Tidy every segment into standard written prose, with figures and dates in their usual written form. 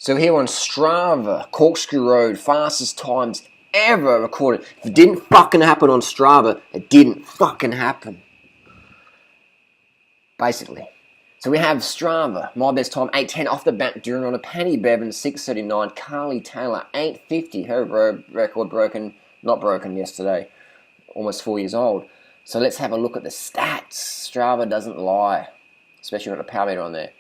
So here on Strava, Corkscrew Road, fastest times ever recorded. If it didn't fucking happen on Strava, it didn't fucking happen. Basically. So we have Strava, my best time, 8:10 off the bat during on a Penny Bevan, 6:39. Carly Taylor, 8:50. Her record not broken yesterday. Almost 4 years old. So let's have a look at the stats. Strava doesn't lie, especially with a power meter on there.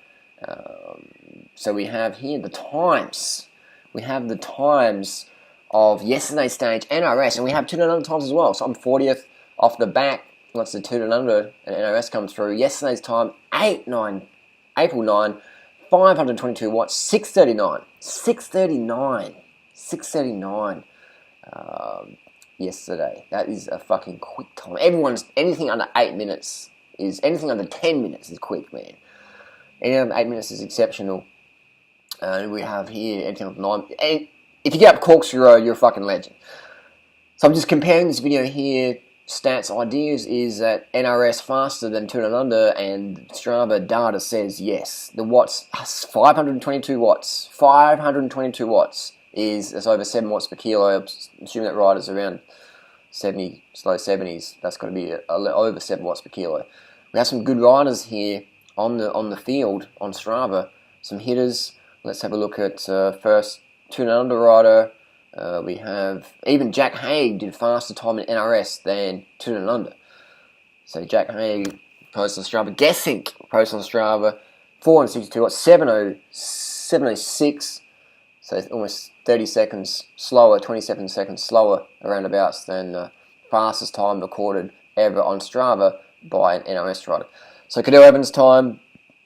So we have here the times. We have the times of yesterday's stage, NRS, and we have 2 and under times as well. So I'm 40th off the back. Once the 2 and under and NRS comes through. Yesterday's time, April 9, 522 watts, 6:39. 6:39. Yesterday. That is a fucking quick time. Anything under 8 minutes anything under 10 minutes is quick, man. Anything under 8 minutes is exceptional. And we have here anything under 9. And if you get up Corkscrew Road, you're a fucking legend. So I'm just comparing this video here. Stats ideas is that NRS faster than 2 and under, and Strava data says yes. The watts, 522 watts. 522 watts is over 7 watts per kilo. I'm assuming that rider's around 70, slow 70s. That's got to be over 7 watts per kilo. We have some good riders here on the field on Strava. Some hitters. Let's have a look at first 2 and under rider. We have even Jack Haig did faster time in NRS than 2 and under. So Jack Haig posted on Strava. Guessing posted on Strava 462 watts, 706. So it's almost 30 seconds slower, 27 seconds slower around abouts than the fastest time recorded ever on Strava by an NRS rider. So Cadell Evans' time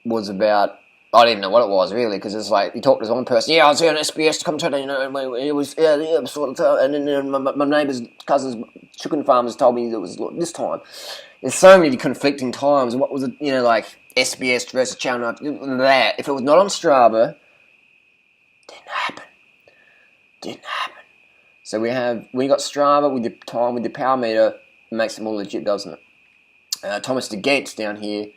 was about, I don't even know what it was really, because it's like, he talked to his own person. Yeah, I was here on SBS commentator, you know, it was, sort of, and then my neighbour's cousin's chicken farmers told me it was this time. There's so many conflicting times. What was it, you know, like SBS versus Channel 9, that. If it was not on Strava, didn't happen. So we got Strava with the time, with the power meter, it makes it more legit, doesn't it? Thomas de Gates down here,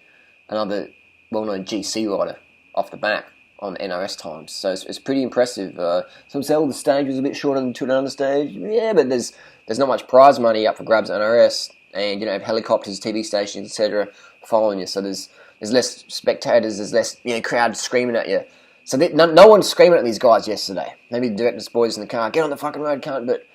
another well-known GC rider off the back on NRS times. So it's pretty impressive. Some say the stage was a bit shorter than 2 and under stage. Yeah, but there's not much prize money up for grabs at NRS, and you know, have helicopters, TV stations, etc. following you. So there's less spectators, there's less crowd screaming at you. So no one's screaming at these guys yesterday. Maybe the director's boys in the car, get on the fucking road, cunt. But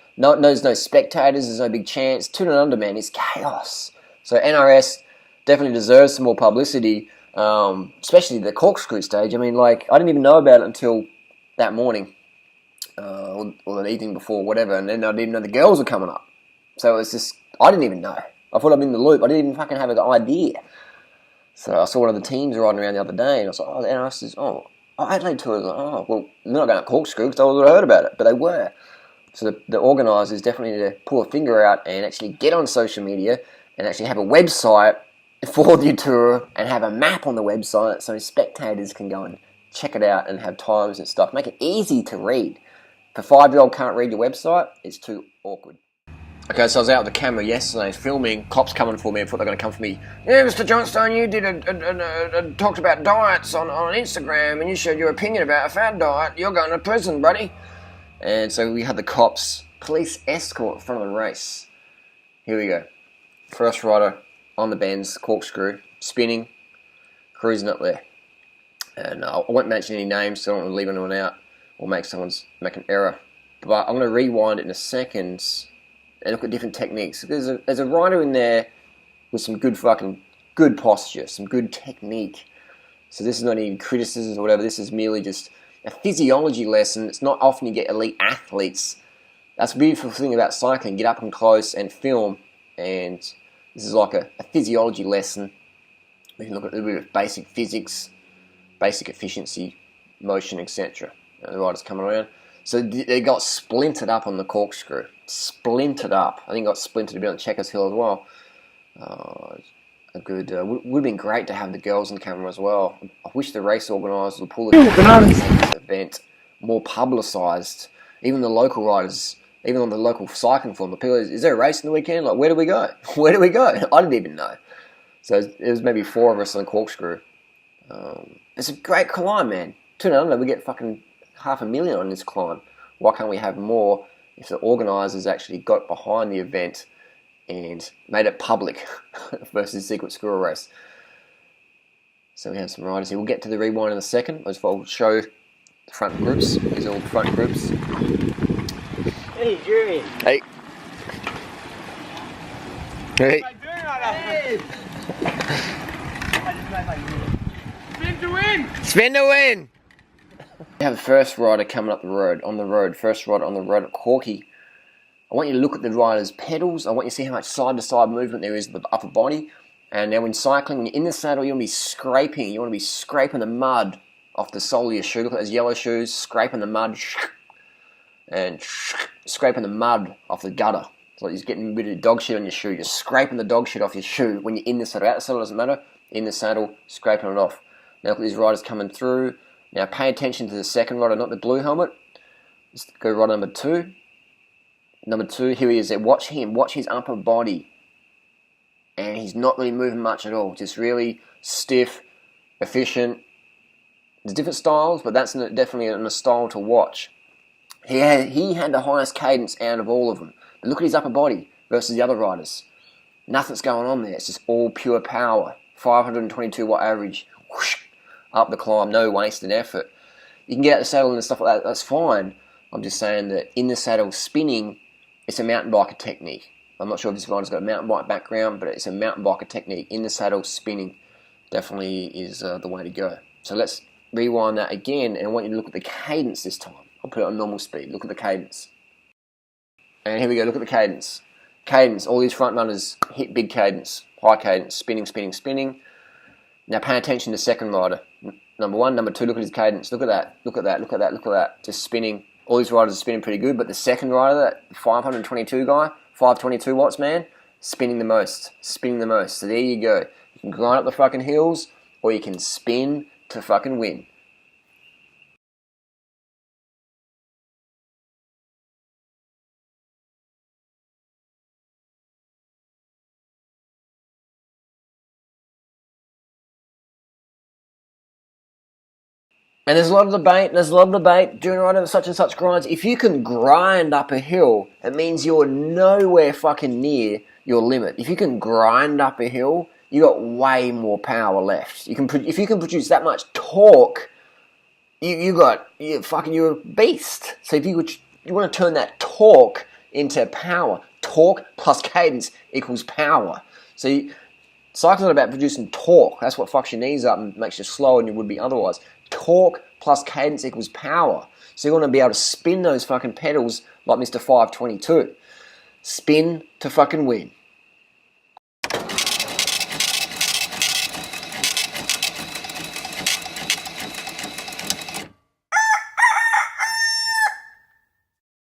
there's no spectators, there's no big chance. 2 and under, man, is chaos. So NRS definitely deserves some more publicity, especially the Corkscrew stage. I mean, like, I didn't even know about it until that morning, or the evening before, whatever, and then I didn't even know the girls were coming up. So it was just, I didn't even know. I thought I'd been in the loop. I didn't even fucking have an idea. So I saw one of the teams riding around the other day, and I was like, oh, the NRS is, Adelaide Tour. Oh, well, they're not going to Corkscrew because I would have heard about it, but they were. So the organisers definitely need to pull a finger out and actually get on social media and actually have a website for the tour and have a map on the website so spectators can go and check it out and have times and stuff. Make it easy to read. If a 5-year-old can't read your website, it's too awkward. Okay, so I was out with the camera yesterday filming. Cops coming for me. I thought they were going to come for me. Yeah, Mr. Johnstone, you did talked about diets on Instagram and you showed your opinion about a fad diet. You're going to prison, buddy. And so we had the cops, police escort in front of the race. Here we go. First rider on the bends, Corkscrew, spinning, cruising up there. And I won't mention any names, so I don't want to leave anyone out or make an error. But I'm going to rewind it in a second and look at different techniques. There's a rider in there with some good posture, some good technique. So this is not even criticism or whatever. This is merely just a physiology lesson. It's not often you get elite athletes. That's the beautiful thing about cycling. Get up and close and film. And this is like a physiology lesson. We can look at a little bit of basic physics, basic efficiency, motion, etc. The riders coming around. So they got splintered up on the Corkscrew. Splintered up. I think got splintered a bit on Checkers Hill as well. Would have been great to have the girls on camera as well. I wish the race organisers would pull the event more publicised. Even the local riders, even on the local cycling forum, the people, is there a race in the weekend? Like, where do we go? Where do we go? I didn't even know. So it was maybe 4 of us on the Corkscrew. It's a great climb, man. 2 and under, we get fucking 500,000 on this climb. Why can't we have more if the organisers actually got behind the event and made it public versus Secret Squirrel Race? So we have some riders here. We'll get to the rewind in a second. I'll show the front groups. These are all the front groups. Hey, Jerry. Hey. Hey. Hey. Spin to win. Spin to win. We have the first rider coming up the road, first rider on the road at Corky. I want you to look at the rider's pedals. I want you to see how much side-to-side movement there is in the upper body. And now when cycling, when you're in the saddle, you want to be scraping. You want to be scraping the mud off the sole of your shoe. Look at those yellow shoes, scraping the mud. And scraping the mud off the gutter. It's like you're getting rid of dog shit on your shoe. You're scraping the dog shit off your shoe when you're in the saddle. Out the saddle doesn't matter. In the saddle, scraping it off. Now look at these riders coming through. Now pay attention to the second rider, not the blue helmet. Let's go rider number 2. Number 2, here he is there. Watch him. Watch his upper body. And he's not really moving much at all. Just really stiff, efficient. There's different styles, but that's definitely a style to watch. He had the highest cadence out of all of them. But look at his upper body versus the other riders. Nothing's going on there. It's just all pure power. 522 watt average. Whoosh, up the climb. No wasted effort. You can get out the saddle and stuff like that. That's fine. I'm just saying that in the saddle spinning, it's a mountain biker technique. I'm not sure if this rider's got a mountain bike background, but it's a mountain biker technique. In the saddle spinning definitely is the way to go. So let's rewind that again, and I want you to look at the cadence this time. I'll put it on normal speed. Look at the cadence. And here we go. Look at the cadence. Cadence. All these front runners hit big cadence. High cadence. Spinning, spinning, spinning. Now pay attention to the second rider. Number 1, number 2, look at his cadence. Look at that. Look at that. Look at that. Look at that. Just spinning. All these riders are spinning pretty good, but the second rider, that 522 guy, 522 watts man, spinning the most. Spinning the most. So there you go. You can grind up the fucking hills, or you can spin to fucking win. And there's a lot of debate, doing right over such and such grinds. If you can grind up a hill, it means you're nowhere fucking near your limit. If you can grind up a hill, you got way more power left. If you can produce that much torque, you're a beast. So if you want to turn that torque into power, torque plus cadence equals power. So cycling's not about producing torque. That's what fucks your knees up and makes you slower than you would be otherwise. Torque plus cadence equals power. So you want to be able to spin those fucking pedals like Mr. 522. Spin to fucking win.